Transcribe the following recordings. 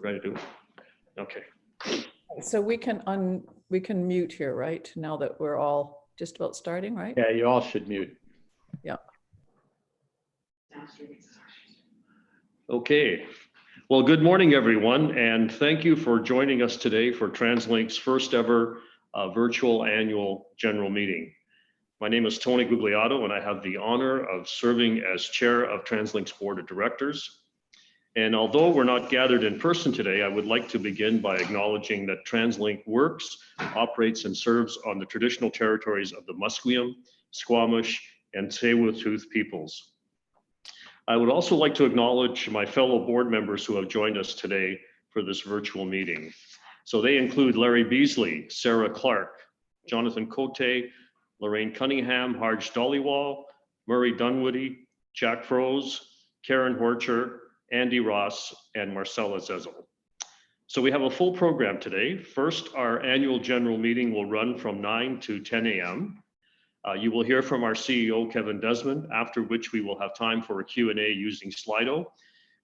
ready to, okay. So we can mute here, right? Now that we're all just about starting, right? Yeah, you all should mute. Yeah. Okay. Well, good morning, everyone, and thank you for joining us today for TransLink's first ever virtual annual general meeting. My name is Tony Guglielmo, and I have the honor of serving as chair of TransLink's board of directors. And although we're not gathered in person today, I would like to begin by acknowledging that TransLink works, operates, and serves on the traditional territories of the Musqueam, Squamish, and Tsleil-Waututh peoples. I would also like to acknowledge my fellow board members who have joined us today for this virtual meeting. So they include Larry Beasley, Sarah Clark, Jonathan Cote, Lorraine Cunningham, Harj Dollywall, Murray Dunwoody, Jack Froese, Karen Horcher, Andy Ross, and Marcella Zezel. So we have a full program today. First, our annual general meeting will run from 9 to 10 a.m. You will hear from our CEO, Kevin Desmond, after which we will have time for a Q&A using Slido,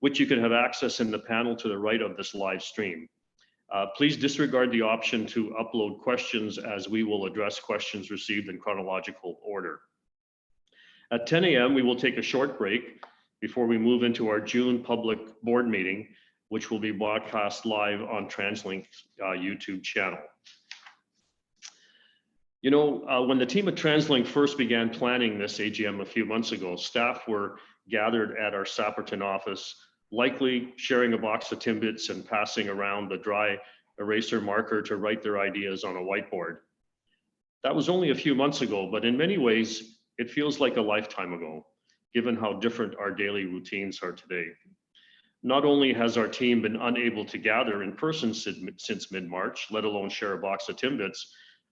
which you can have access in the panel to the right of this live stream. Please disregard the option to upload questions, as we will address questions received in chronological order. At 10 a.m., we will take a short break before we move into our June public board meeting, which will be broadcast live on TransLink's YouTube channel. You know, when the team at TransLink first began planning this AGM a few months ago, staff were gathered at our Sapperton office, likely sharing a box of Timbits and passing around the dry eraser marker to write their ideas on a whiteboard. That was only a few months ago, but in many ways, it feels like a lifetime ago, given how different our daily routines are today. Not only has our team been unable to gather in person since mid-March, let alone share a box of Timbits,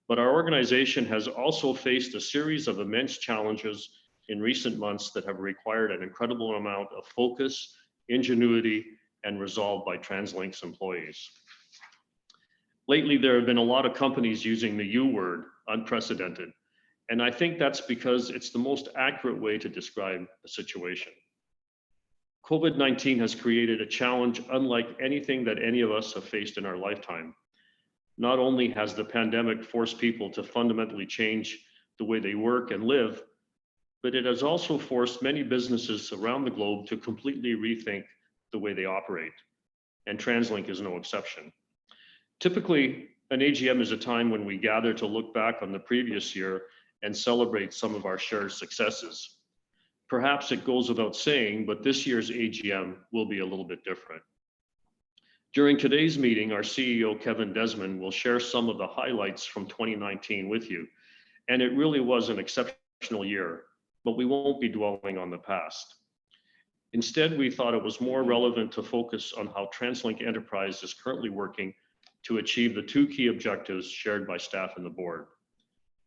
but our organization has also faced a series of immense challenges in recent months that have required an incredible amount of focus, ingenuity, and resolve by TransLink's employees. Lately, there have been a lot of companies using the U word, unprecedented, and I think that's because it's the most accurate way to describe the situation. COVID-19 has created a challenge unlike anything that any of us have faced in our lifetime. Not only has the pandemic forced people to fundamentally change the way they work and live, but it has also forced many businesses around the globe to completely rethink the way they operate. And TransLink is no exception. Typically, an AGM is a time when we gather to look back on the previous year and celebrate some of our shared successes. Perhaps it goes without saying, but this year's AGM will be a little bit different. During today's meeting, our CEO, Kevin Desmond, will share some of the highlights from 2019 with you. And it really was an exceptional year, but we won't be dwelling on the past. Instead, we thought it was more relevant to focus on how TransLink Enterprise is currently working to achieve the two key objectives shared by staff and the board.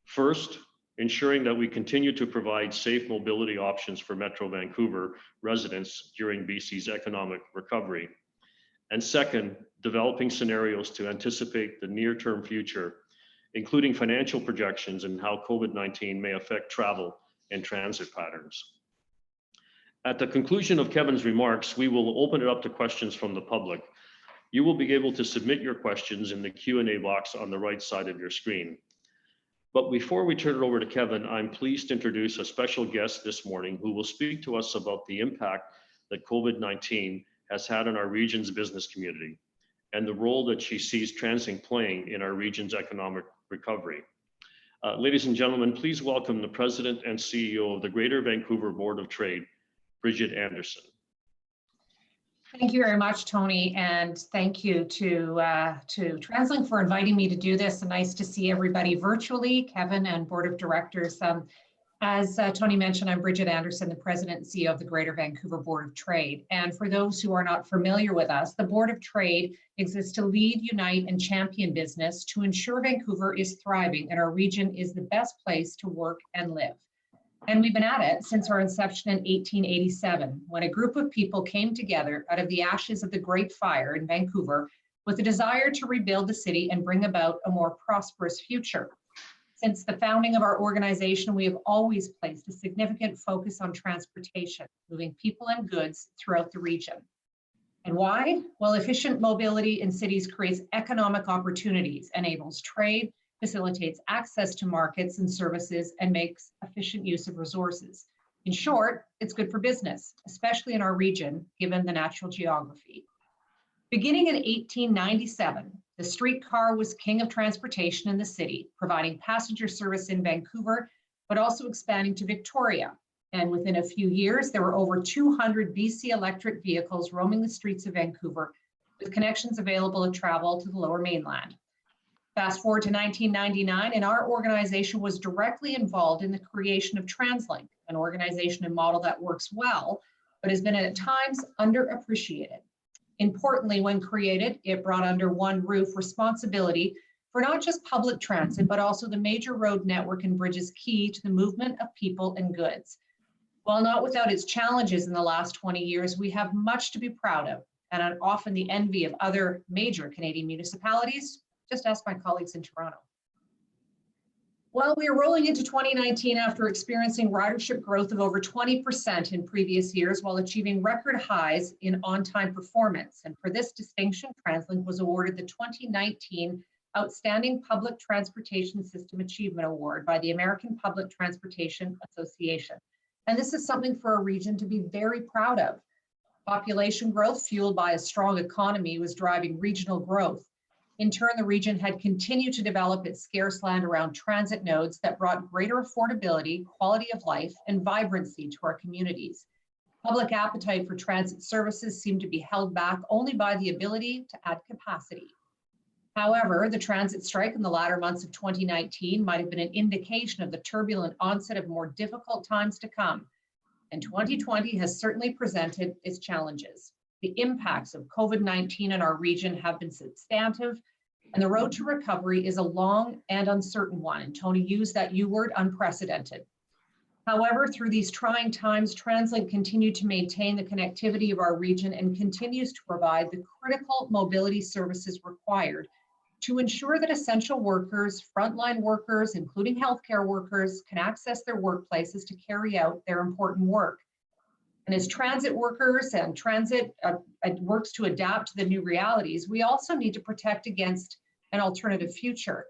First, ensuring that we continue to provide safe mobility options for Metro Vancouver residents during BC's economic recovery. And second, developing scenarios to anticipate the near-term future, including financial projections and how COVID-19 may affect travel and transit patterns. At the conclusion of Kevin's remarks, we will open it up to questions from the public. You will be able to submit your questions in the Q&A box on the right side of your screen. But before we turn it over to Kevin, I'm pleased to introduce a special guest this morning who will speak to us about the impact that COVID-19 has had on our region's business community and the role that she sees TransLink playing in our region's economic recovery. Ladies and gentlemen, please welcome the President and CEO of the Greater Vancouver Board of Trade, Bridget Anderson. Thank you very much, Tony, and thank you to TransLink for inviting me to do this. And nice to see everybody virtually, Kevin and Board of Directors. As Tony mentioned, I'm Bridget Anderson, the President and CEO of the Greater Vancouver Board of Trade. And for those who are not familiar with us, the Board of Trade exists to lead, unite, and champion business to ensure Vancouver is thriving and our region is the best place to work and live. And we've been at it since our inception in 1887, when a group of people came together out of the ashes of the Great Fire in Vancouver with a desire to rebuild the city and bring about a more prosperous future. Since the founding of our organization, we have always placed a significant focus on transportation, moving people and goods throughout the region. And why? Well, efficient mobility in cities creates economic opportunities, enables trade, facilitates access to markets and services, and makes efficient use of resources. In short, it's good for business, especially in our region, given the natural geography. Beginning in 1897, the streetcar was king of transportation in the city, providing passenger service in Vancouver, but also expanding to Victoria. And within a few years, there were over 200 BC electric vehicles roaming the streets of Vancouver, with connections available to travel to the Lower Mainland. Fast forward to 1999, and our organization was directly involved in the creation of TransLink, an organization and model that works well, but has been at times underappreciated. Importantly, when created, it brought under one roof responsibility for not just public transit, but also the major road network and bridges key to the movement of people and goods. While not without its challenges in the last 20 years, we have much to be proud of and are often the envy of other major Canadian municipalities. Just ask my colleagues in Toronto. Well, we are rolling into 2019 after experiencing ridership growth of over 20% in previous years while achieving record highs in on-time performance. And for this distinction, TransLink was awarded the 2019 Outstanding Public Transportation System Achievement Award by the American Public Transportation Association. And this is something for a region to be very proud of. Population growth fueled by a strong economy was driving regional growth. In turn, the region had continued to develop its scarce land around transit nodes that brought greater affordability, quality of life, and vibrancy to our communities. Public appetite for transit services seemed to be held back only by the ability to add capacity. However, the transit strike in the latter months of 2019 might have been an indication of the turbulent onset of more difficult times to come. And 2020 has certainly presented its challenges. The impacts of COVID-19 in our region have been substantive, and the road to recovery is a long and uncertain one. And Tony used that U word, unprecedented. However, through these trying times, TransLink continued to maintain the connectivity of our region and continues to provide the critical mobility services required to ensure that essential workers, frontline workers, including healthcare workers, can access their workplaces to carry out their important work. And as transit workers and transit works to adapt to the new realities, we also need to protect against an alternative future.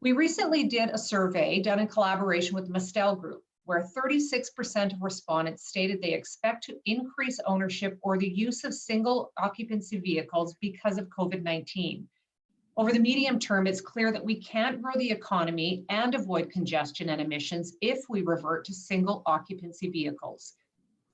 We recently did a survey done in collaboration with the Mastel Group, where 36% of respondents stated they expect to increase ownership or the use of single occupancy vehicles because of COVID-19. Over the medium term, it's clear that we can't grow the economy and avoid congestion and emissions if we revert to single occupancy vehicles.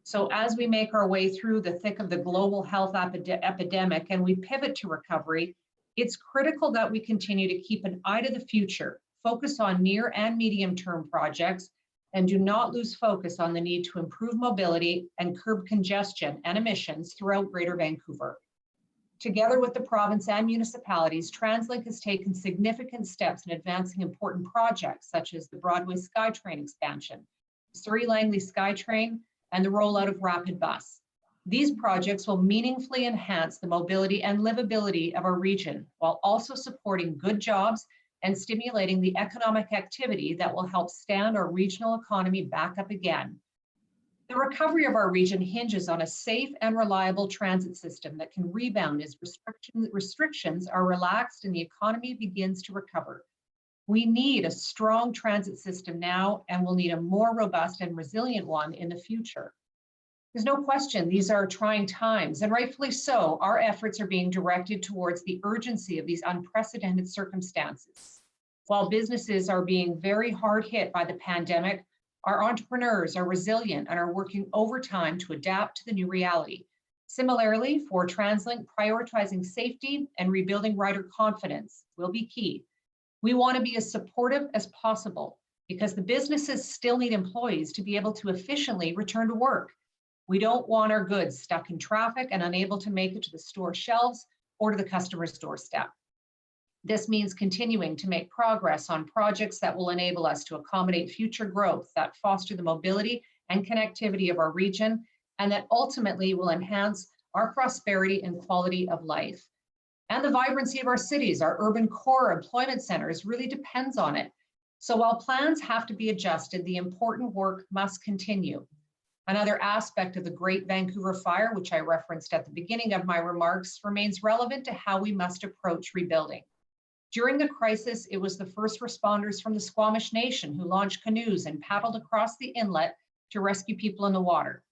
So as we make our way through the thick of the global health epidemic and we pivot to recovery, it's critical that we continue to keep an eye to the future, focus on near and medium term projects, and do not lose focus on the need to improve mobility and curb congestion and emissions throughout Greater Vancouver. Together with the province and municipalities, TransLink has taken significant steps in advancing important projects such as the Broadway SkyTrain expansion, Surrey-Langley SkyTrain, and the rollout of Rapid Bus. These projects will meaningfully enhance the mobility and livability of our region, while also supporting good jobs and stimulating the economic activity that will help stand our regional economy back up again. The recovery of our region hinges on a safe and reliable transit system that can rebound as restrictions are relaxed and the economy begins to recover. We need a strong transit system now, and we'll need a more robust and resilient one in the future. There's no question these are trying times, and rightfully so. Our efforts are being directed towards the urgency of these unprecedented circumstances. While businesses are being very hard hit by the pandemic, our entrepreneurs are resilient and are working overtime to adapt to the new reality. Similarly, for TransLink, prioritizing safety and rebuilding rider confidence will be key. We want to be as supportive as possible because the businesses still need employees to be able to efficiently return to work. We don't want our goods stuck in traffic and unable to make it to the store shelves or to the customer's doorstep. This means continuing to make progress on projects that will enable us to accommodate future growth that foster the mobility and connectivity of our region, and that ultimately will enhance our prosperity and quality of life. And the vibrancy of our cities, our urban core employment centers really depends on it. So while plans have to be adjusted, the important work must continue. Another aspect of the Great Vancouver Fire, which I referenced at the beginning of my remarks, remains relevant to how we must approach rebuilding. During the crisis, it was the first responders from the Squamish Nation who launched canoes and paddled across the inlet to rescue people in the water.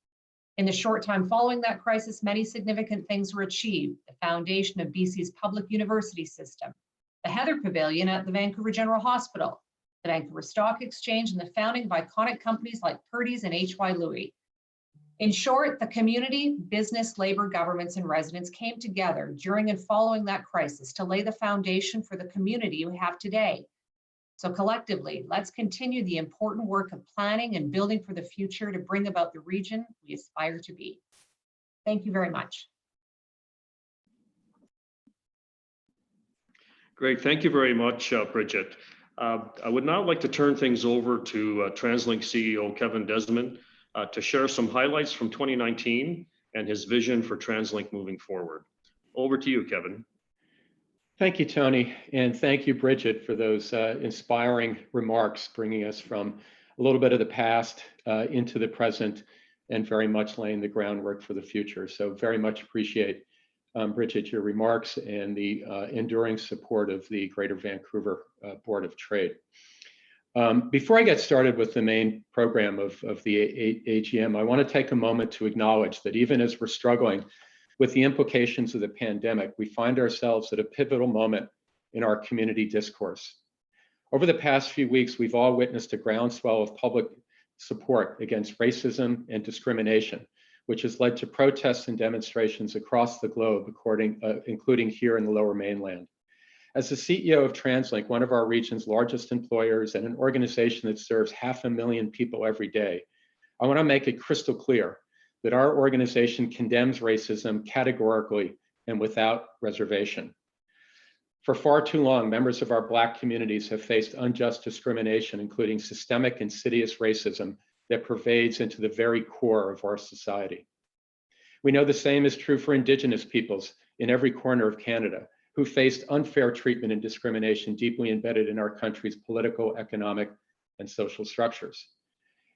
In the short time following that crisis, many significant things were achieved. The foundation of BC's public university system, the Heather Pavilion at the Vancouver General Hospital, the Vancouver Stock Exchange, and the founding of iconic companies like Purdy's and H.Y. Louis. In short, the community, business, labor, governments, and residents came together during and following that crisis to lay the foundation for the community we have today. So collectively, let's continue the important work of planning and building for the future to bring about the region we aspire to be. Thank you very much. Great, thank you very much, Bridget. I would now like to turn things over to TransLink CEO Kevin Desmond to share some highlights from 2019 and his vision for TransLink moving forward. Over to you, Kevin. Thank you, Tony, and thank you, Bridget, for those inspiring remarks, bringing us from a little bit of the past into the present and very much laying the groundwork for the future. So very much appreciate, Bridget, your remarks and the enduring support of the Greater Vancouver Board of Trade. Before I get started with the main program of the AGM, I want to take a moment to acknowledge that even as we're struggling with the implications of the pandemic, we find ourselves at a pivotal moment in our community discourse. Over the past few weeks, we've all witnessed a groundswell of public support against racism and discrimination, which has led to protests and demonstrations across the globe, including here in the Lower Mainland. As the CEO of TransLink, one of our region's largest employers and an organization that serves 500,000 people every day, I want to make it crystal clear that our organization condemns racism categorically and without reservation. For far too long, members of our Black communities have faced unjust discrimination, including systemic insidious racism that pervades into the very core of our society. We know the same is true for Indigenous peoples in every corner of Canada, who faced unfair treatment and discrimination deeply embedded in our country's political, economic, and social structures.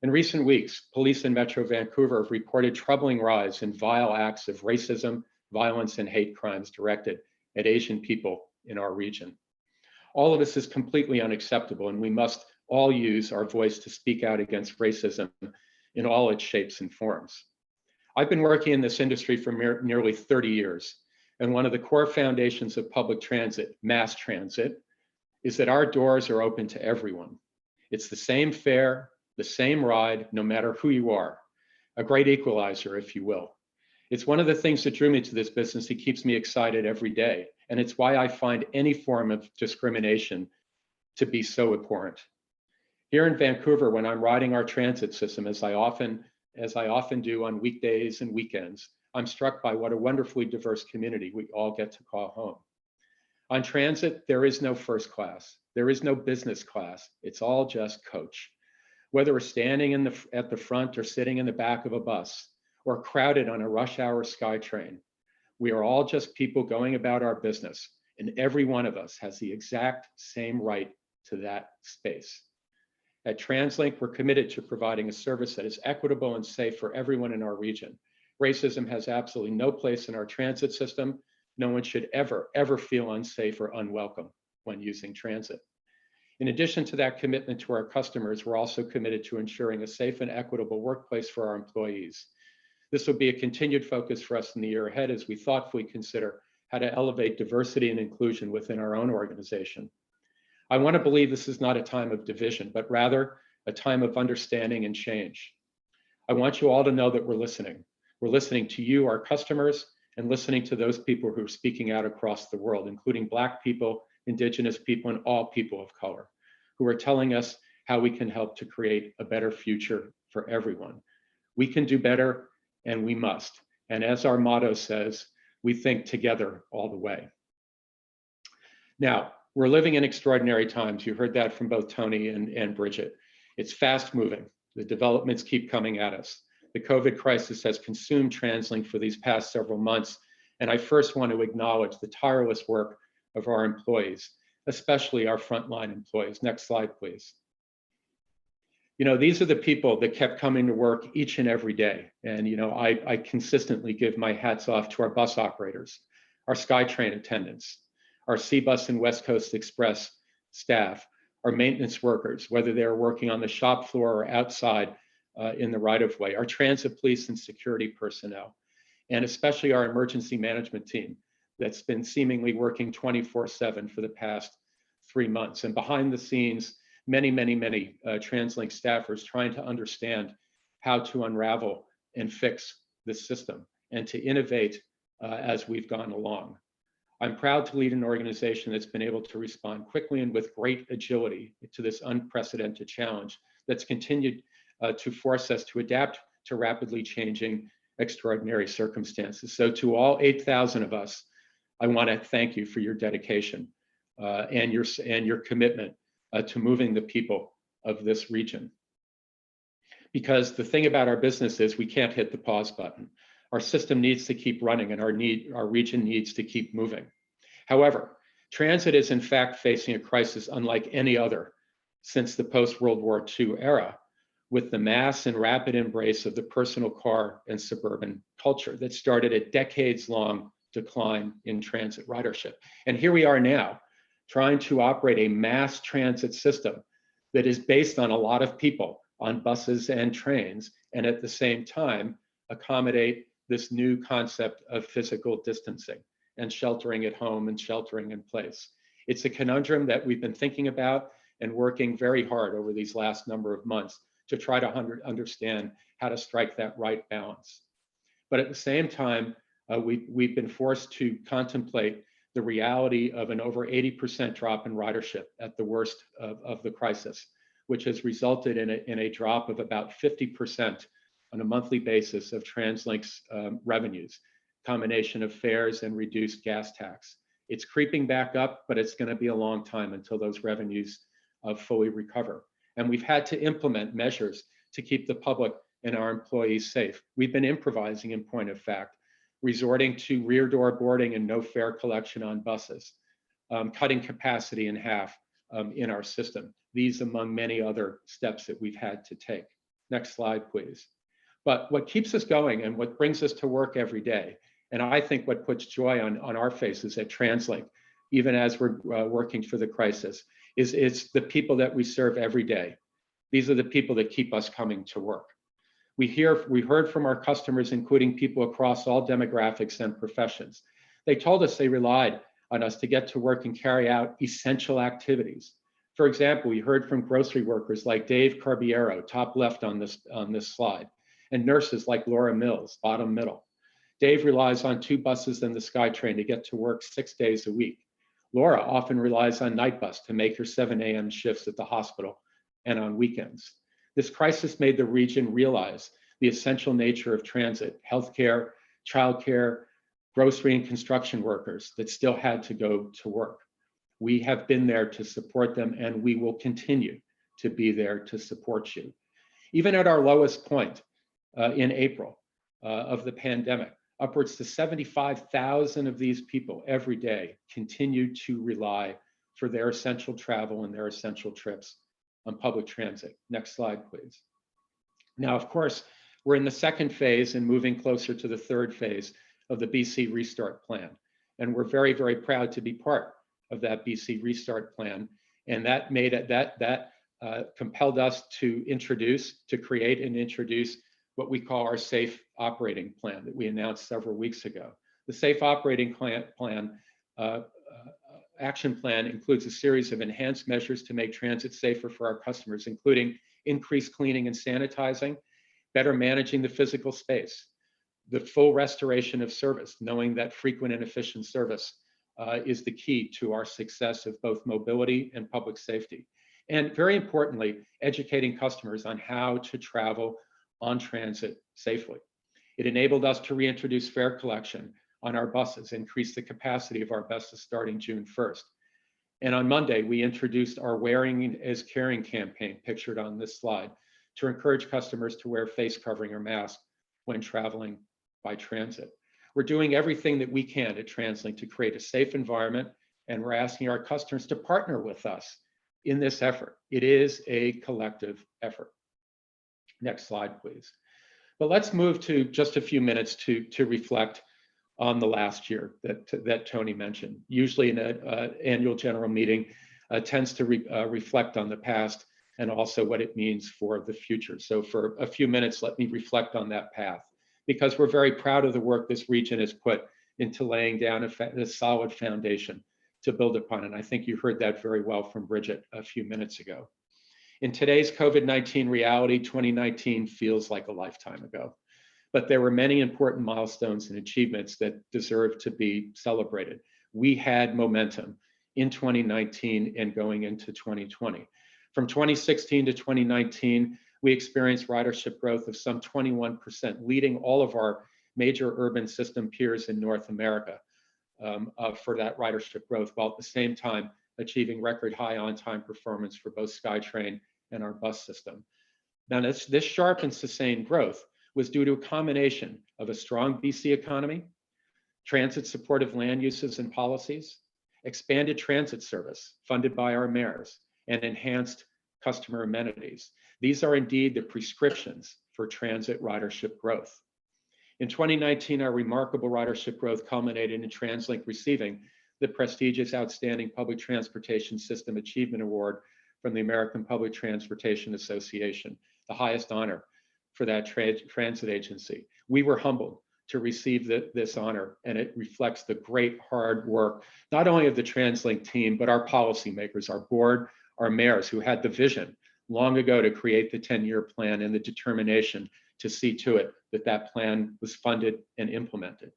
In recent weeks, police in Metro Vancouver have reported troubling rise in vile acts of racism, violence, and hate crimes directed at Asian people in our region. All of this is completely unacceptable, and we must all use our voice to speak out against racism in all its shapes and forms. I've been working in this industry for nearly 30 years, and one of the core foundations of public transit, mass transit, is that our doors are open to everyone. It's the same fare, the same ride, no matter who you are, a great equalizer, if you will. It's one of the things that drew me to this business. It keeps me excited every day. And it's why I find any form of discrimination to be so abhorrent. Here in Vancouver, when I'm riding our transit system, as I often do on weekdays and weekends, I'm struck by what a wonderfully diverse community we all get to call home. On transit, there is no first class. There is no business class. It's all just coach. Whether we're standing at the front or sitting in the back of a bus or crowded on a rush hour SkyTrain, we are all just people going about our business, and every one of us has the exact same right to that space. At TransLink, we're committed to providing a service that is equitable and safe for everyone in our region. Racism has absolutely no place in our transit system. No one should ever feel unsafe or unwelcome when using transit. In addition to that commitment to our customers, we're also committed to ensuring a safe and equitable workplace for our employees. This will be a continued focus for us in the year ahead as we thoughtfully consider how to elevate diversity and inclusion within our own organization. I want to believe this is not a time of division, but rather a time of understanding and change. I want you all to know that we're listening. We're listening to you, our customers, and listening to those people who are speaking out across the world, including Black people, Indigenous people, and all people of color, who are telling us how we can help to create a better future for everyone. We can do better, and we must. And as our motto says, we think together all the way. Now, we're living in extraordinary times. You heard that from both Tony and Bridget. It's fast moving. The developments keep coming at us. The COVID crisis has consumed TransLink for these past several months, and I first want to acknowledge the tireless work of our employees, especially our frontline employees. Next slide, please. These are the people that kept coming to work each and every day. And, I consistently give my hats off to our bus operators, our SkyTrain attendants, our C-Bus and West Coast Express staff, our maintenance workers, whether they're working on the shop floor or outside in the right-of-way, our transit police and security personnel, and especially our emergency management team that's been seemingly working 24/7 for the past 3 months. And behind the scenes, many TransLink staffers trying to understand how to unravel and fix the system and to innovate as we've gone along. I'm proud to lead an organization that's been able to respond quickly and with great agility to this unprecedented challenge that's continued to force us to adapt to rapidly changing extraordinary circumstances. So to all 8,000 of us, I want to thank you for your dedication and your commitment to moving the people of this region. Because the thing about our business is we can't hit the pause button. Our system needs to keep running and our region needs to keep moving. However, transit is in fact facing a crisis unlike any other since the post-World War II era, with the mass and rapid embrace of the personal car and suburban culture that started a decades-long decline in transit ridership. And here we are now, trying to operate a mass transit system that is based on a lot of people on buses and trains, and at the same time accommodate this new concept of physical distancing and sheltering at home and sheltering in place. It's a conundrum that we've been thinking about and working very hard over these last number of months to try to understand how to strike that right balance. But at the same time, we've been forced to contemplate the reality of an over 80% drop in ridership at the worst of the crisis, which has resulted in a drop of about 50% on a monthly basis of TransLink's revenues, combination of fares and reduced gas tax. It's creeping back up, but it's going to be a long time until those revenues fully recover. And we've had to implement measures to keep the public and our employees safe. We've been improvising, in point of fact, resorting to rear door boarding and no fare collection on buses, cutting capacity in half in our system. These among many other steps that we've had to take. Next slide, please. But what keeps us going and what brings us to work every day, and I think what puts joy on our faces at TransLink, even as we're working for the crisis, is it's the people that we serve every day. These are the people that keep us coming to work. We heard from our customers, including people across all demographics and professions. They told us they relied on us to get to work and carry out essential activities. For example, we heard from grocery workers like Dave Carbiero, top left on this slide, and nurses like Laura Mills, bottom middle. Dave relies on 2 buses and the SkyTrain to get to work 6 days a week. Laura often relies on night bus to make her 7 a.m. shifts at the hospital and on weekends. This crisis made the region realize the essential nature of transit, healthcare, childcare, grocery and construction workers that still had to go to work. We have been there to support them, and we will continue to be there to support you. Even at our lowest point in April of the pandemic, upwards to 75,000 of these people every day continue to rely for their essential travel and their essential trips on public transit. Next slide, please. Now, of course, we're in the second phase and moving closer to the third phase of the BC Restart Plan. And we're very, very proud to be part of that BC Restart Plan. And that compelled us to create and introduce what we call our Safe Operating Plan that we announced several weeks ago. The Safe Operating Plan action plan includes a series of enhanced measures to make transit safer for our customers, including increased cleaning and sanitizing, better managing the physical space, the full restoration of service, knowing that frequent and efficient service is the key to our success of both mobility and public safety. And very importantly, educating customers on how to travel on transit safely. It enabled us to reintroduce fare collection on our buses, increase the capacity of our buses starting June 1st. And on Monday, we introduced our Wearing is Caring campaign, pictured on this slide, to encourage customers to wear face covering or mask when traveling by transit. We're doing everything that we can at TransLink to create a safe environment, and we're asking our customers to partner with us in this effort. It is a collective effort. Next slide, please. But let's move to just a few minutes to reflect on the last year that Tony mentioned. Usually an annual general meeting tends to reflect on the past and also what it means for the future. So for a few minutes, let me reflect on that path, because we're very proud of the work this region has put into laying down a solid foundation to build upon. And I think you heard that very well from Bridget a few minutes ago. In today's COVID-19 reality, 2019 feels like a lifetime ago, but there were many important milestones and achievements that deserve to be celebrated. We had momentum in 2019 and going into 2020. From 2016 to 2019, we experienced ridership growth of some 21%, leading all of our major urban system peers in North America for that ridership growth, while at the same time achieving record high on-time performance for both SkyTrain and our bus system. Now, this sharp and sustained growth was due to a combination of a strong BC economy, transit supportive land uses and policies, expanded transit service funded by our mayors, and enhanced customer amenities. These are indeed the prescriptions for transit ridership growth. In 2019, our remarkable ridership growth culminated in TransLink receiving the prestigious Outstanding Public Transportation System Achievement Award from the American Public Transportation Association, the highest honor for that transit agency. We were humbled to receive this honor, and it reflects the great hard work, not only of the TransLink team, but our policymakers, our board, our mayors, who had the vision long ago to create the 10-year plan and the determination to see to it that that plan was funded and implemented.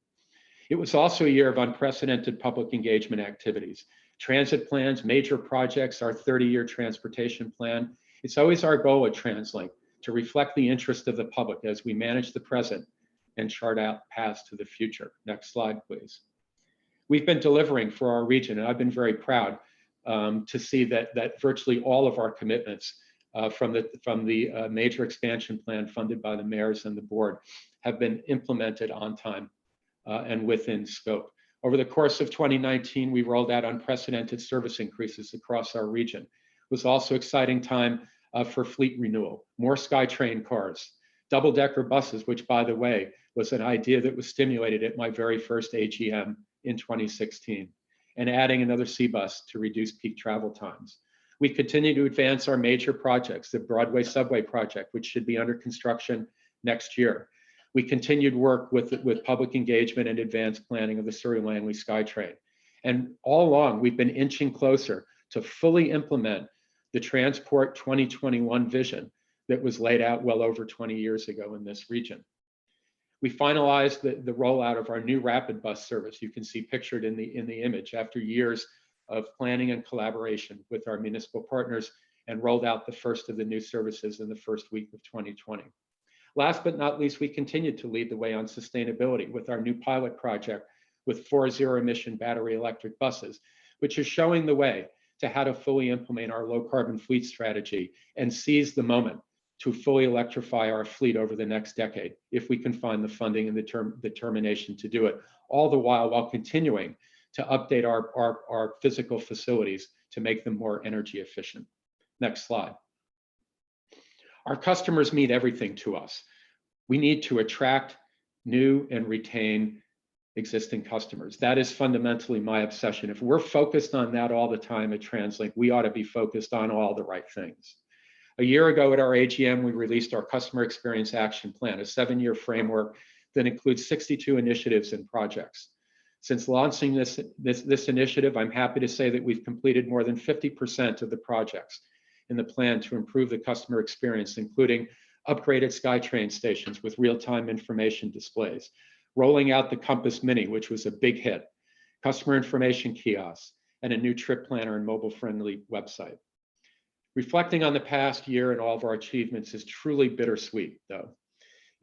It was also a year of unprecedented public engagement activities. Transit plans, major projects, our 30-year transportation plan. It's always our goal at TransLink to reflect the interest of the public as we manage the present and chart out paths to the future. Next slide, please. We've been delivering for our region, and I've been very proud to see that virtually all of our commitments from the major expansion plan funded by the mayors and the board have been implemented on time and within scope. Over the course of 2019, we rolled out unprecedented service increases across our region. It was also exciting time for fleet renewal, more SkyTrain cars, double-decker buses, which, by the way, was an idea that was stimulated at my very first AGM in 2016, and adding another C-bus to reduce peak travel times. We continue to advance our major projects, the Broadway Subway project, which should be under construction next year. We continued work with public engagement and advanced planning of the Surrey Langley SkyTrain. And all along, we've been inching closer to fully implement the Transport 2021 vision that was laid out well over 20 years ago in this region. We finalized the rollout of our new rapid bus service. You can see pictured in the image after years of planning and collaboration with our municipal partners, and rolled out the first of the new services in the first week of 2020. Last but not least, we continued to lead the way on sustainability with our new pilot project with 4 zero-emission battery electric buses, which is showing the way to how to fully implement our low carbon fleet strategy and seize the moment to fully electrify our fleet over the next decade, if we can find the funding and the determination to do it, all the while continuing to update our physical facilities to make them more energy efficient. Next slide. Our customers mean everything to us. We need to attract new and retain existing customers. That is fundamentally my obsession. If we're focused on that all the time at TransLink, we ought to be focused on all the right things. A year ago at our AGM, we released our Customer Experience Action Plan, a 7-year framework that includes 62 initiatives and projects. Since launching this initiative, I'm happy to say that we've completed more than 50% of the projects in the plan to improve the customer experience, including upgraded SkyTrain stations with real-time information displays, rolling out the Compass Mini, which was a big hit, customer information kiosks, and a new trip planner and mobile-friendly website. Reflecting on the past year and all of our achievements is truly bittersweet, though,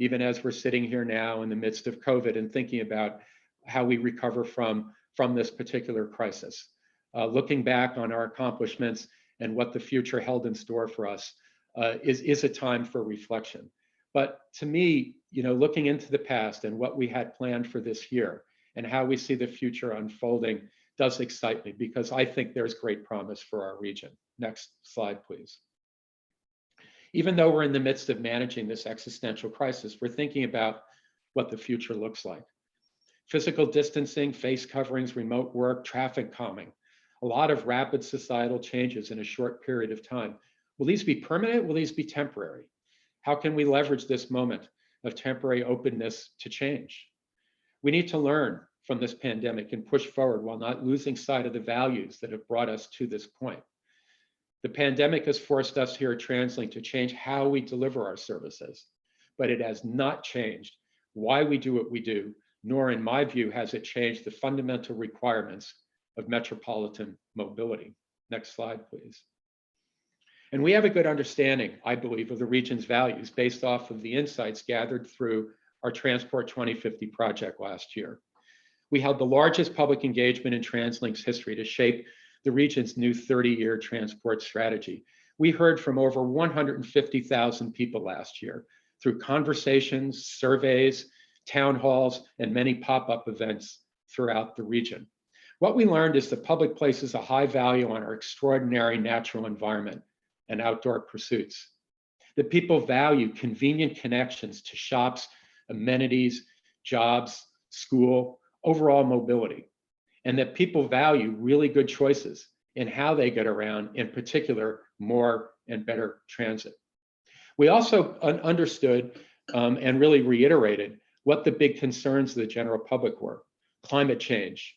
even as we're sitting here now in the midst of COVID and thinking about how we recover from this particular crisis. Looking back on our accomplishments and what the future held in store for us is a time for reflection. But to me, looking into the past and what we had planned for this year and how we see the future unfolding does excite me, because I think there's great promise for our region. Next slide, please. Even though we're in the midst of managing this existential crisis, we're thinking about what the future looks like. Physical distancing, face coverings, remote work, traffic calming, a lot of rapid societal changes in a short period of time. Will these be permanent? Will these be temporary? How can we leverage this moment of temporary openness to change? We need to learn from this pandemic and push forward while not losing sight of the values that have brought us to this point. The pandemic has forced us here at TransLink to change how we deliver our services, but it has not changed why we do what we do, nor in my view, has it changed the fundamental requirements of metropolitan mobility. Next slide, please. And we have a good understanding, I believe, of the region's values based off of the insights gathered through our Transport 2050 project last year. We held the largest public engagement in TransLink's history to shape the region's new 30-year transport strategy. We heard from over 150,000 people last year through conversations, surveys, town halls, and many pop-up events throughout the region. What we learned is the public places a high value on our extraordinary natural environment and outdoor pursuits. The people value convenient connections to shops, amenities, jobs, school, overall mobility, and that people value really good choices in how they get around, in particular, more and better transit. We also understood and really reiterated what the big concerns of the general public were: climate change,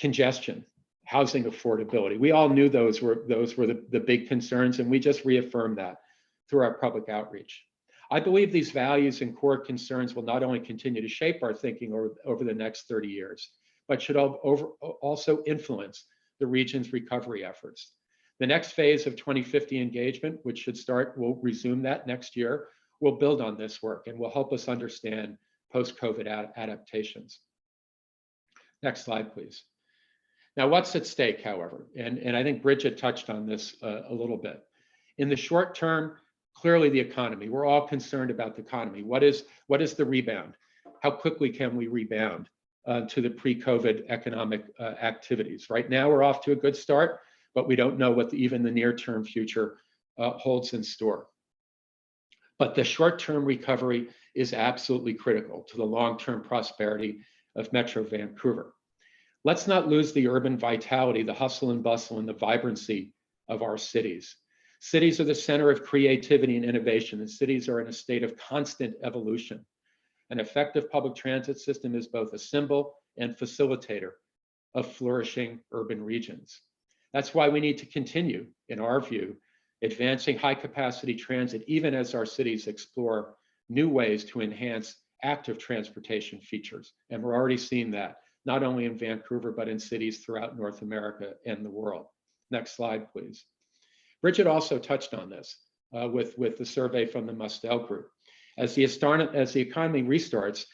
congestion, housing affordability. We all knew those were the big concerns, and we just reaffirmed that through our public outreach. I believe these values and core concerns will not only continue to shape our thinking over the next 30 years, but should also influence the region's recovery efforts. The next phase of 2050 engagement, which we'll resume that next year, will build on this work and will help us understand post-COVID adaptations. Next slide, please. Now, what's at stake, however? And I think Bridget touched on this a little bit. In the short term, clearly the economy. We're all concerned about the economy. What is the rebound? How quickly can we rebound to the pre-COVID economic activities? Right now, we're off to a good start, but we don't know what even the near-term future holds in store. But the short-term recovery is absolutely critical to the long-term prosperity of Metro Vancouver. Let's not lose the urban vitality, the hustle and bustle, and the vibrancy of our cities. Cities are the center of creativity and innovation, and cities are in a state of constant evolution. An effective public transit system is both a symbol and facilitator of flourishing urban regions. That's why we need to continue, in our view, advancing high-capacity transit, even as our cities explore new ways to enhance active transportation features. And we're already seeing that, not only in Vancouver, but in cities throughout North America and the world. Next slide, please. Bridget also touched on this with the survey from the Mustel Group. As the economy restarts,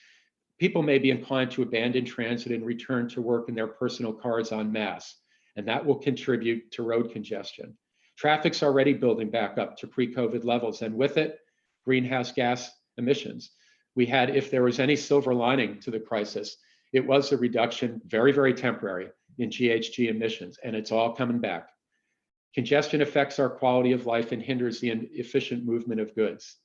people may be inclined to abandon transit and return to work in their personal cars en masse, and that will contribute to road congestion. Traffic's already building back up to pre-COVID levels, and with it, greenhouse gas emissions. We had, if there was any silver lining to the crisis, it was a reduction, very, very temporary, in GHG emissions, and it's all coming back. Congestion affects our quality of life and hinders the efficient movement of goods.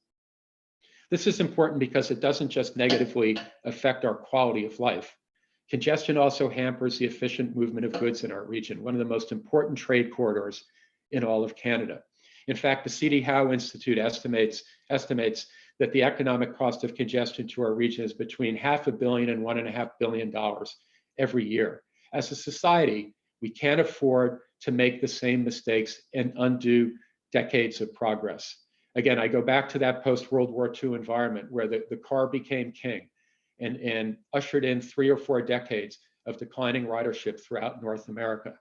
This is important because it doesn't just negatively affect our quality of life. Congestion also hampers the efficient movement of goods in our region, one of the most important trade corridors in all of Canada. In fact, the C.D. Howe Institute estimates that the economic cost of congestion to our region is between $500 million and $1.5 billion every year. As a society, we can't afford to make the same mistakes and undo decades of progress. Again, I go back to that post-World War II environment where the car became king and ushered in 3 or 4 decades of declining ridership throughout North America.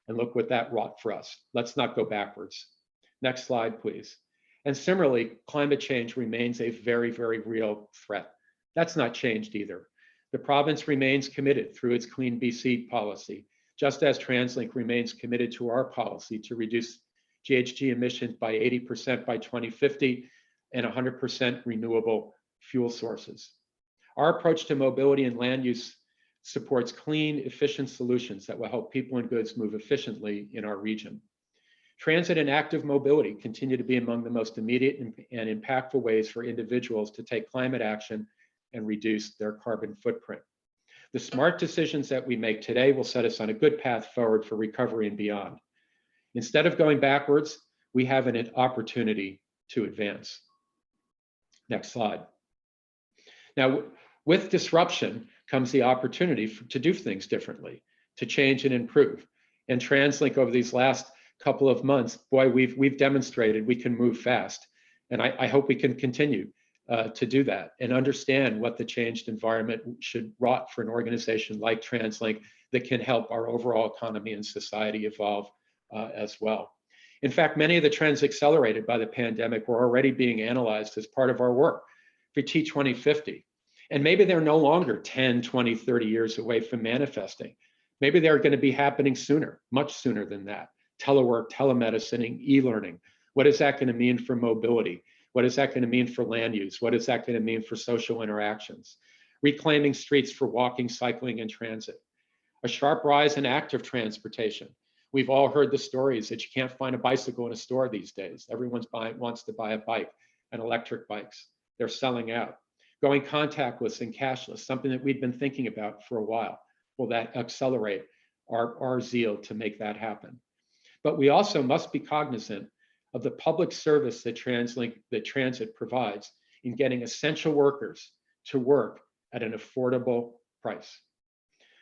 And look what that wrought for us. Let's not go backwards. Next slide, please. And similarly, climate change remains a very, very real threat. That's not changed either. The province remains committed through its Clean BC policy, just as TransLink remains committed to our policy to reduce GHG emissions by 80% by 2050 and 100% renewable fuel sources. Our approach to mobility and land use supports clean, efficient solutions that will help people and goods move efficiently in our region. Transit and active mobility continue to be among the most immediate and impactful ways for individuals to take climate action and reduce their carbon footprint. The smart decisions that we make today will set us on a good path forward for recovery and beyond. Instead of going backwards, we have an opportunity to advance. Next slide. Now, with disruption comes the opportunity to do things differently, to change and improve. And TransLink over these last couple of months, boy, we've demonstrated we can move fast. And I hope we can continue to do that and understand what the changed environment should wrought for an organization like TransLink that can help our overall economy and society evolve as well. In fact, many of the trends accelerated by the pandemic were already being analyzed as part of our work for T2050. And maybe they're no longer 10, 20, 30 years away from manifesting. Maybe they're going to be happening sooner, much sooner than that. Telework, telemedicine, e-learning. What is that going to mean for mobility? What is that going to mean for land use? What is that going to mean for social interactions? Reclaiming streets for walking, cycling, and transit. A sharp rise in active transportation. We've all heard the stories that you can't find a bicycle in a store these days. Everyone wants to buy a bike and electric bikes. They're selling out. Going contactless and cashless, something that we've been thinking about for a while. Will that accelerate our zeal to make that happen? But we also must be cognizant of the public service that transit provides in getting essential workers to work at an affordable price.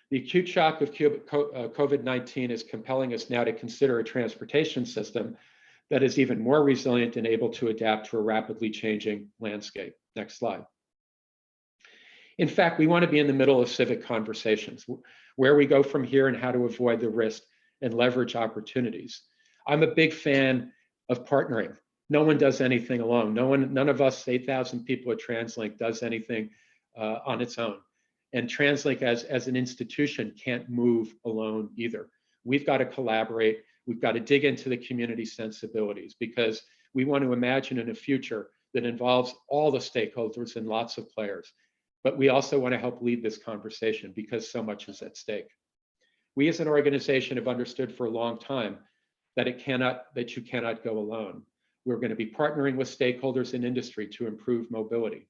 The acute shock of COVID-19 is compelling us now to consider a transportation system that is even more resilient and able to adapt to a rapidly changing landscape. Next slide. In fact, we want to be in the middle of civic conversations, where we go from here and how to avoid the risk and leverage opportunities. I'm a big fan of partnering. No one does anything alone. None of us 8,000 people at TransLink does anything on its own. And TransLink as an institution can't move alone either. We've got to collaborate. We've got to dig into the community sensibilities because we want to imagine in a future that involves all the stakeholders and lots of players. But we also want to help lead this conversation because so much is at stake. We as an organization have understood for a long time that you cannot go alone. We're going to be partnering with stakeholders in industry to improve mobility,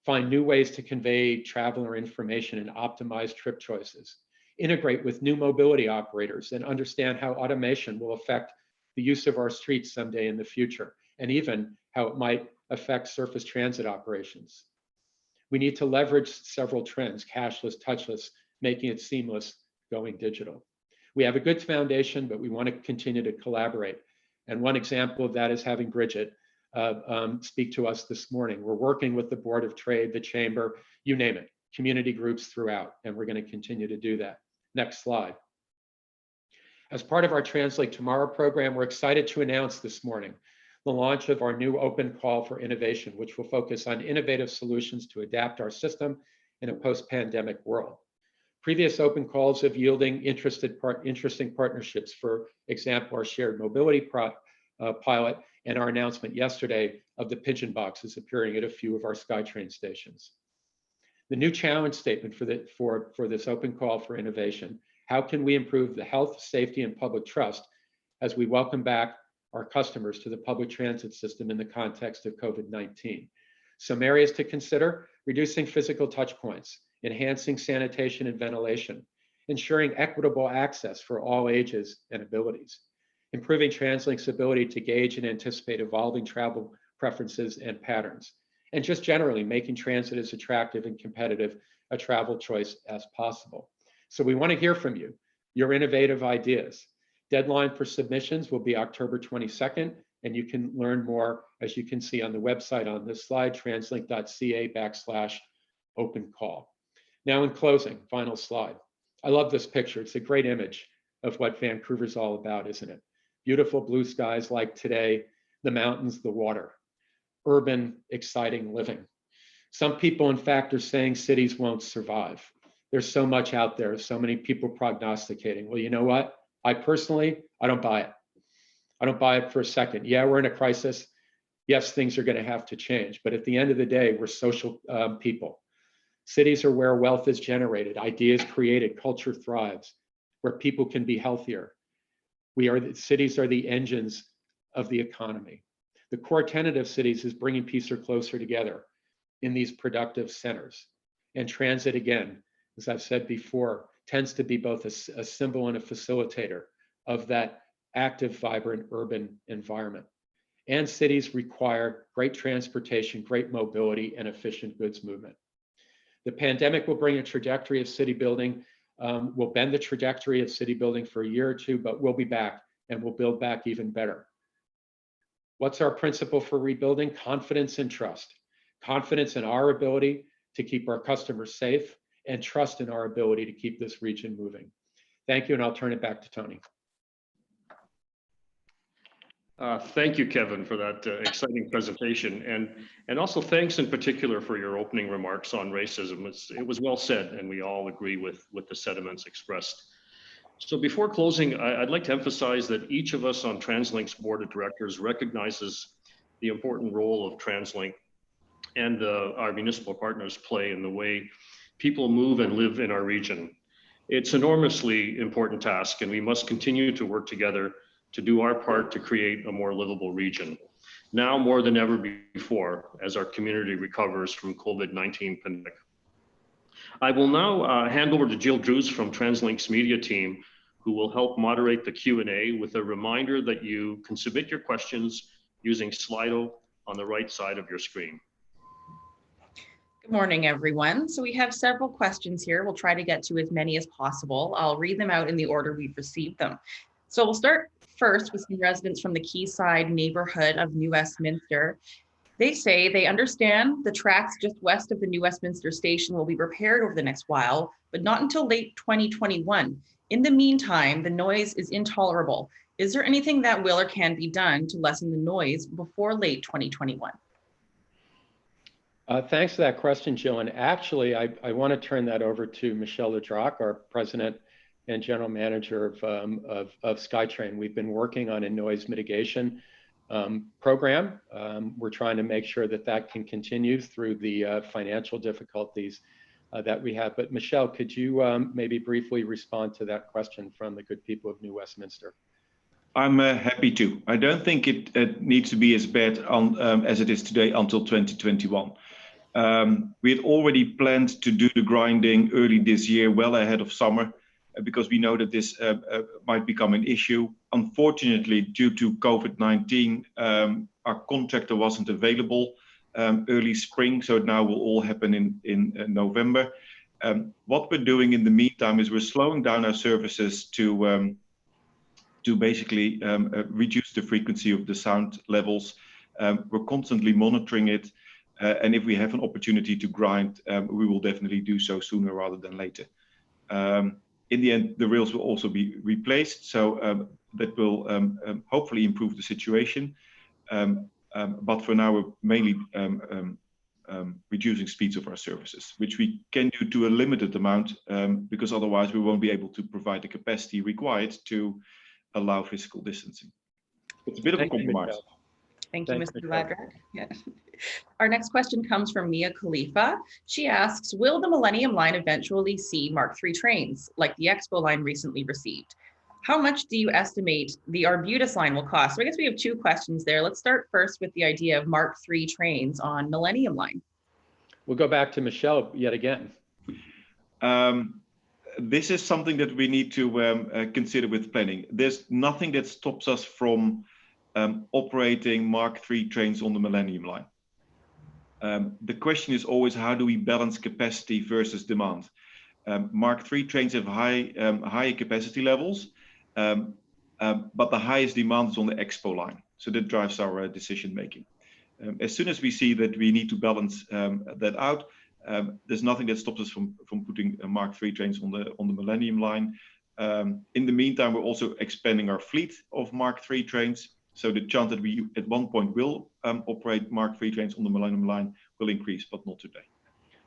find new ways to convey traveler information and optimize trip choices, integrate with new mobility operators and understand how automation will affect the use of our streets someday in the future, and even how it might affect surface transit operations. We need to leverage several trends, cashless, touchless, making it seamless, going digital. We have a good foundation, but we want to continue to collaborate. And one example of that is having Bridget speak to us this morning. We're working with the Board of Trade, the Chamber, you name it, community groups throughout, and we're going to continue to do that. Next slide. As part of our TransLink Tomorrow program, we're excited to announce this morning the launch of our new open call for innovation, which will focus on innovative solutions to adapt our system in a post-pandemic world. Previous open calls have yielding interesting partnerships, for example, our shared mobility pilot and our announcement yesterday of the pigeon boxes appearing at a few of our SkyTrain stations. The new challenge statement for this open call for innovation: how can we improve the health, safety, and public trust as we welcome back our customers to the public transit system in the context of COVID-19? Some areas to consider: reducing physical touch points, enhancing sanitation and ventilation, ensuring equitable access for all ages and abilities, improving TransLink's ability to gauge and anticipate evolving travel preferences and patterns, and just generally making transit as attractive and competitive a travel choice as possible. So we want to hear from you, your innovative ideas. Deadline for submissions will be October 22nd, and you can learn more, as you can see on the website on this slide, translink.ca/open call. Now in closing, final slide. I love this picture. It's a great image of what Vancouver's all about, isn't it? Beautiful blue skies like today, the mountains, the water, urban, exciting living. Some people, in fact, are saying cities won't survive. There's so much out there, so many people prognosticating. Well, you know what? I personally don't buy it. I don't buy it for a second. Yeah, we're in a crisis. Yes, things are going to have to change. But at the end of the day, we're social people. Cities are where wealth is generated, ideas created, culture thrives, where people can be healthier. Cities are the engines of the economy. The core tenet of cities is bringing people closer together in these productive centers. And transit, again, as I've said before, tends to be both a symbol and a facilitator of that active, vibrant urban environment. And cities require great transportation, great mobility, and efficient goods movement. The pandemic will bring a trajectory of city building, will bend the trajectory of city building for a year or two, but we'll be back and we'll build back even better. What's our principle for rebuilding? Confidence and trust. Confidence in our ability to keep our customers safe and trust in our ability to keep this region moving. Thank you, and I'll turn it back to Tony. Thank you, Kevin, for that exciting presentation. And also thanks in particular for your opening remarks on racism. It was well said, and we all agree with the sentiments expressed. So before closing, I'd like to emphasize that each of us on TransLink's board of directors recognizes the important role of TransLink and our municipal partners play in the way people move and live in our region. It's an enormously important task, and we must continue to work together to do our part to create a more livable region, now more than ever before, as our community recovers from COVID-19 pandemic. I will now hand over to Jill Drews from TransLink's media team, who will help moderate the Q&A with a reminder that you can submit your questions using Slido on the right side of your screen. Good morning, everyone. So we have several questions here. We'll try to get to as many as possible. I'll read them out in the order we've received them. So we'll start first with some residents from the Quayside neighborhood of New Westminster. They say they understand the tracks just west of the New Westminster station will be repaired over the next while, but not until late 2021. In the meantime, the noise is intolerable. Is there anything that will or can be done to lessen the noise before late 2021? Thanks for that question, Jill. And actually, I want to turn that over to Michelle Ledrac, our president and general manager of SkyTrain. We've been working on a noise mitigation program. We're trying to make sure that that can continue through the financial difficulties that we have. But Michelle, could you maybe briefly respond to that question from the good people of New Westminster? I'm happy to. I don't think it needs to be as bad as it is today until 2021. We had already planned to do the grinding early this year, well ahead of summer, because we know that this might become an issue. Unfortunately, due to COVID-19, our contractor wasn't available early spring, so now will all happen in November. What we're doing in the meantime is we're slowing down our services to basically reduce the frequency of the sound levels. We're constantly monitoring it. And if we have an opportunity to grind, we will definitely do so sooner rather than later. In the end, the rails will also be replaced, so that will hopefully improve the situation. But for now, we're mainly reducing speeds of our services, which we can do to a limited amount, because otherwise we won't be able to provide the capacity required to allow physical distancing. It's a bit of a compromise. Thank you, Mr. Ledrac. Yeah. Our next question comes from Mia Khalifa. She asks, will the Millennium Line eventually see Mark III trains like the Expo Line recently received? How much do you estimate the Arbutus Line will cost? So I guess we have two questions there. Let's start first with the idea of Mark III trains on Millennium Line. We'll go back to Michelle yet again. This is something that we need to consider with planning. There's nothing that stops us from operating Mark III trains on the Millennium Line. The question is always, how do we balance capacity versus demand? Mark III trains have high capacity levels, but the highest demand is on the Expo Line. So that drives our decision making. As soon as we see that we need to balance that out, there's nothing that stops us from putting Mark III trains on the Millennium Line. In the meantime, we're also expanding our fleet of Mark III trains. So the chance that we at one point will operate Mark III trains on the Millennium Line will increase, but not today.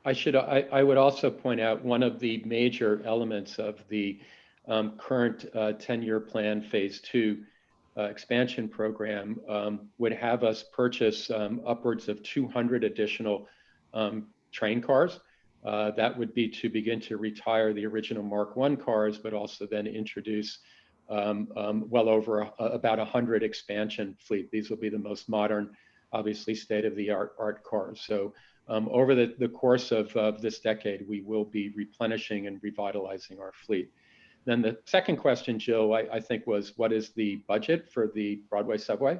I would also point out one of the major elements of the current 10-year plan phase 2 expansion program would have us purchase upwards of 200 additional train cars. That would be to begin to retire the original Mark I cars, but also then introduce well over about 100 expansion fleet. These will be the most modern, obviously state-of-the-art cars. So over the course of this decade, we will be replenishing and revitalizing our fleet. Then the second question, Jill, I think was, what is the budget for the Broadway subway?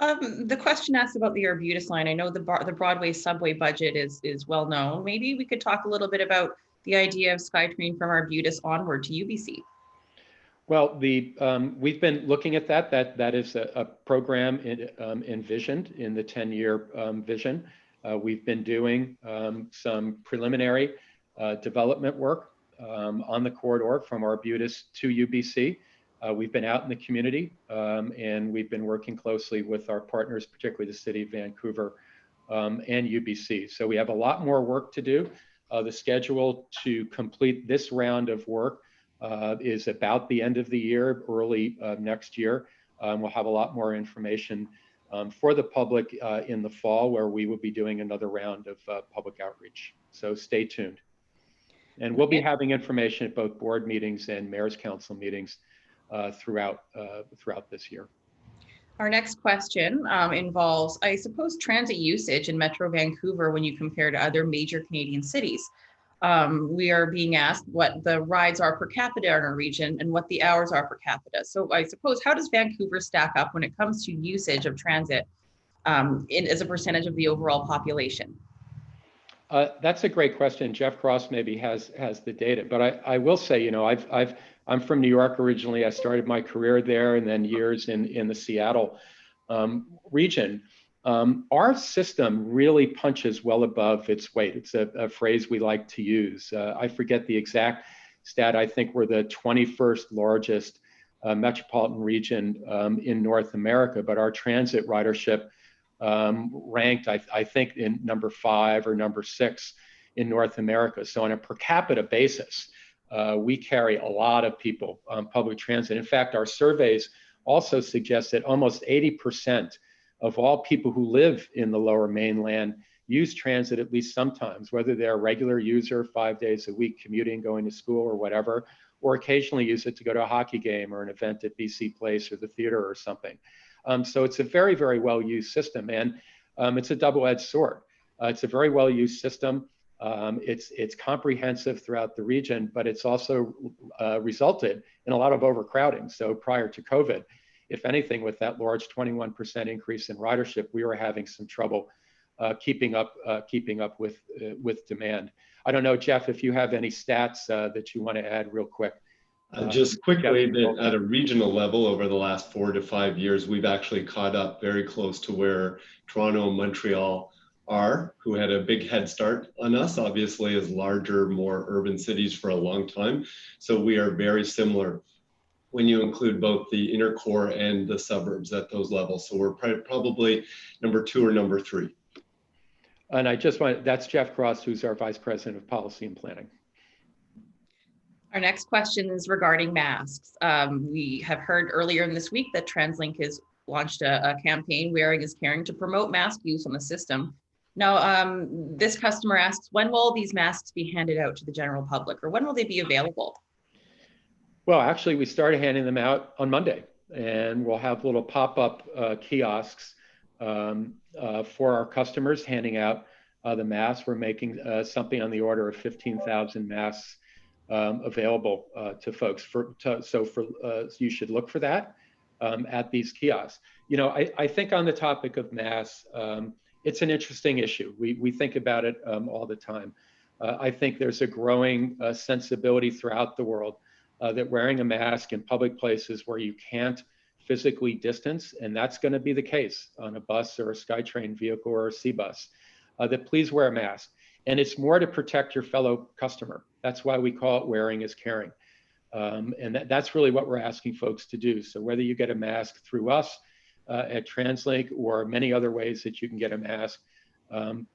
The question asked about the Arbutus line. I know the Broadway subway budget is well known. Maybe we could talk a little bit about the idea of SkyTrain from Arbutus onward to UBC. Well, we've been looking at that. That is a program envisioned in the 10-year vision. We've been doing some preliminary development work on the corridor from Arbutus to UBC. We've been out in the community and we've been working closely with our partners, particularly the City of Vancouver and UBC. So we have a lot more work to do. The schedule to complete this round of work is about the end of the year, early next year. We'll have a lot more information for the public in the fall, where we will be doing another round of public outreach. So stay tuned. And we'll be having information at both board meetings and mayor's council meetings throughout this year. Our next question involves, I suppose, transit usage in Metro Vancouver when you compare to other major Canadian cities. We are being asked what the rides are per capita in our region and what the hours are per capita. So I suppose, how does Vancouver stack up when it comes to usage of transit as a percentage of the overall population? That's a great question. Jeff Cross maybe has the data, but I will say, you know, I'm from New York originally. I started my career there and then years in the Seattle region. Our system really punches well above its weight. It's a phrase we like to use. I forget the exact stat. I think we're the 21st largest metropolitan region in North America, but our transit ridership ranked, I think, in number 5 or number 6 in North America. So on a per capita basis, we carry a lot of people on public transit. In fact, our surveys also suggest that almost 80% of all people who live in the Lower Mainland use transit at least sometimes, whether they're a regular user 5 days a week, commuting, going to school or whatever, or occasionally use it to go to a hockey game or an event at BC Place or the theater or something. So it's a very, very well-used system, and it's a double-edged sword. It's a very well-used system. It's comprehensive throughout the region, but it's also resulted in a lot of overcrowding. So prior to COVID, if anything, with that large 21% increase in ridership, we were having some trouble keeping up with demand. I don't know, Jeff, if you have any stats that you want to add real quick. Just quickly, that at a regional level over the last 4 to 5 years, we've actually caught up very close to where Toronto and Montreal are, who had a big head start on us, obviously, as larger, more urban cities for a long time. So we are very similar when you include both the inner core and the suburbs at those levels. So we're probably number 2 or number 3. And I just want, that's Jeff Cross, who's our Vice President of Policy and Planning. Our next question is regarding masks. We have heard earlier in this week that TransLink has launched a campaign, Wearing is Caring, to promote mask use on the system. Now, this customer asks, when will these masks be handed out to the general public, or when will they be available? Well, actually, we started handing them out on Monday, and we'll have little pop-up kiosks for our customers handing out the masks. We're making something on the order of 15,000 masks available to folks. So you should look for that at these kiosks. You know, I think on the topic of masks, it's an interesting issue. We think about it all the time. I think there's a growing sensibility throughout the world that wearing a mask in public places where you can't physically distance, and that's going to be the case on a bus or a SkyTrain vehicle or a C-bus, that please wear a mask. And it's more to protect your fellow customer. That's why we call it Wearing is Caring. And that's really what we're asking folks to do. So whether you get a mask through us at TransLink or many other ways that you can get a mask,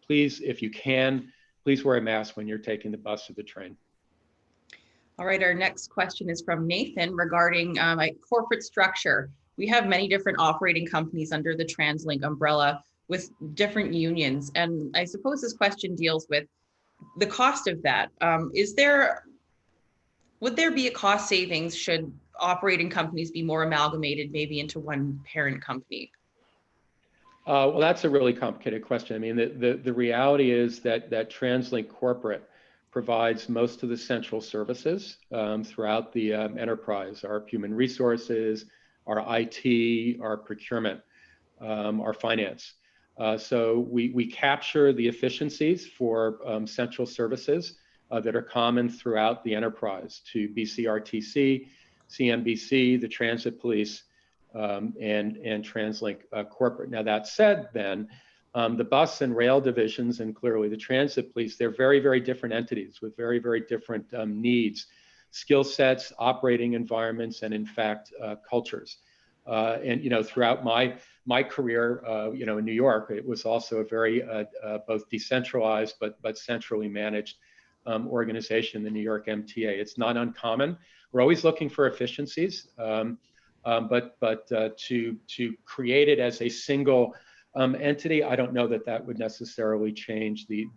please, if you can, please wear a mask when you're taking the bus or the train. All right, our next question is from Nathan regarding corporate structure. We have many different operating companies under the TransLink umbrella with different unions. And I suppose this question deals with the cost of that. Would there be a cost savings should operating companies be more amalgamated maybe into one parent company? Well, that's a really complicated question. I mean, the reality is that TransLink Corporate provides most of the central services throughout the enterprise, our human resources, our IT, our procurement, our finance. So we capture the efficiencies for central services that are common throughout the enterprise to BCRTC, CMBC, the Transit Police, and TransLink Corporate. Now that said, then the bus and rail divisions and clearly the Transit Police, they're very, very different entities with very, very different needs, skill sets, operating environments, and in fact, cultures. And throughout my career, in New York, it was also a very both decentralized but centrally managed organization, the New York MTA. It's not uncommon. We're always looking for efficiencies, but to create it as a single entity, I don't know that would necessarily change the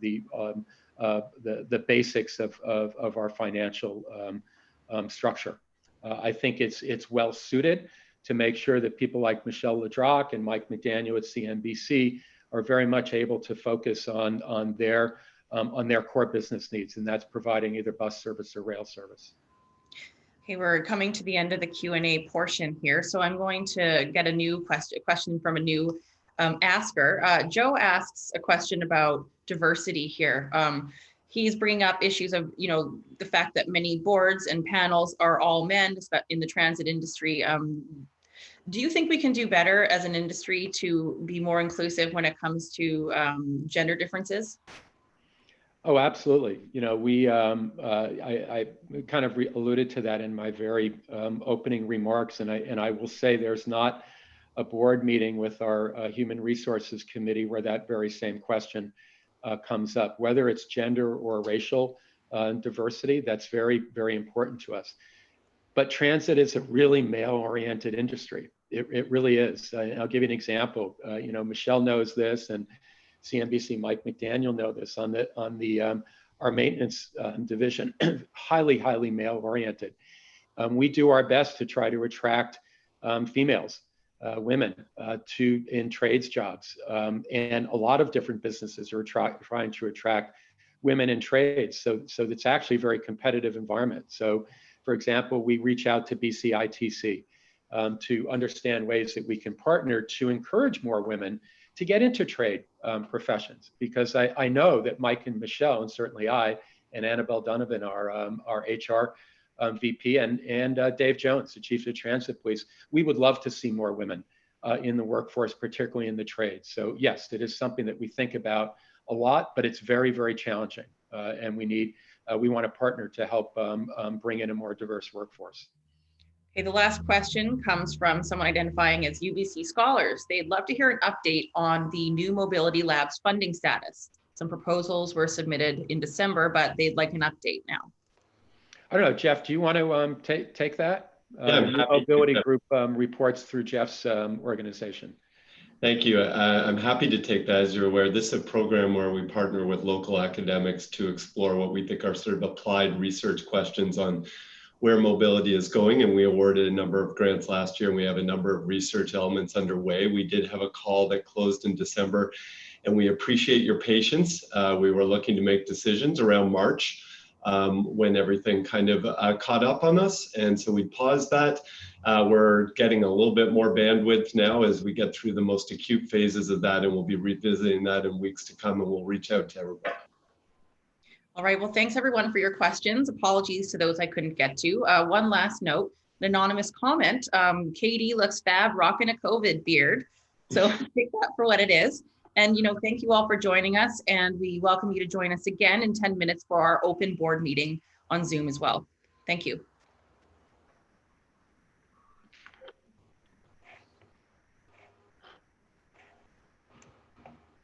basics of our financial structure. I think it's well suited to make sure that people like Michelle Ledrock and Mike McDaniel at CNBC are very much able to focus on their core business needs, and that's providing either bus service or rail service. Okay, we're coming to the end of the Q&A portion here, so I'm going to get a new question from a new asker. Joe asks a question about diversity here. He's bringing up issues of, the fact that many boards and panels are all men in the transit industry. Do you think we can do better as an industry to be more inclusive when it comes to gender differences? Oh, absolutely. I kind of alluded to that in my very opening remarks, and I will say there's not a board meeting with our Human Resources Committee where that very same question comes up. Whether it's gender or racial diversity, that's very, very important to us. But transit is a really male-oriented industry. It really is. I'll give you an example. Michelle knows this, and CNBC Mike McDaniel know this on our maintenance division. highly male-oriented. We do our best to try to attract females, women, in trades jobs, and a lot of different businesses are trying to attract women in trades. So it's actually a very competitive environment. So, for example, we reach out to BCITC to understand ways that we can partner to encourage more women to get into trade professions, because I know that Mike and Michelle, and certainly I, and Annabelle Donovan, our HR VP, and Dave Jones, the Chief of Transit Police, we would love to see more women in the workforce, particularly in the trades. So yes, it is something that we think about a lot, but it's very, very challenging, and we want to partner to help bring in a more diverse workforce. Okay, the last question comes from someone identifying as UBC Scholars. They'd love to hear an update on the new Mobility Labs funding status. Some proposals were submitted in December, but they'd like an update now. I don't know, Jeff, do you want to take that? Yeah, the Mobility Group reports through Jeff's organization. Thank you. I'm happy to take that. As you're aware, this is a program where we partner with local academics to explore what we think are sort of applied research questions on where mobility is going. And we awarded a number of grants last year, and we have a number of research elements underway. We did have a call that closed in December, and we appreciate your patience. We were looking to make decisions around March when everything kind of caught up on us. And so we paused that. We're getting a little bit more bandwidth now as we get through the most acute phases of that, and we'll be revisiting that in weeks to come, and we'll reach out to everybody. All right, well, thanks everyone for your questions. Apologies to those I couldn't get to. One last note, an anonymous comment, Katie looks fab rocking a COVID beard. So take that for what it is. And, thank you all for joining us, and we welcome you to join us again in 10 minutes for our open board meeting on Zoom as well. Thank you.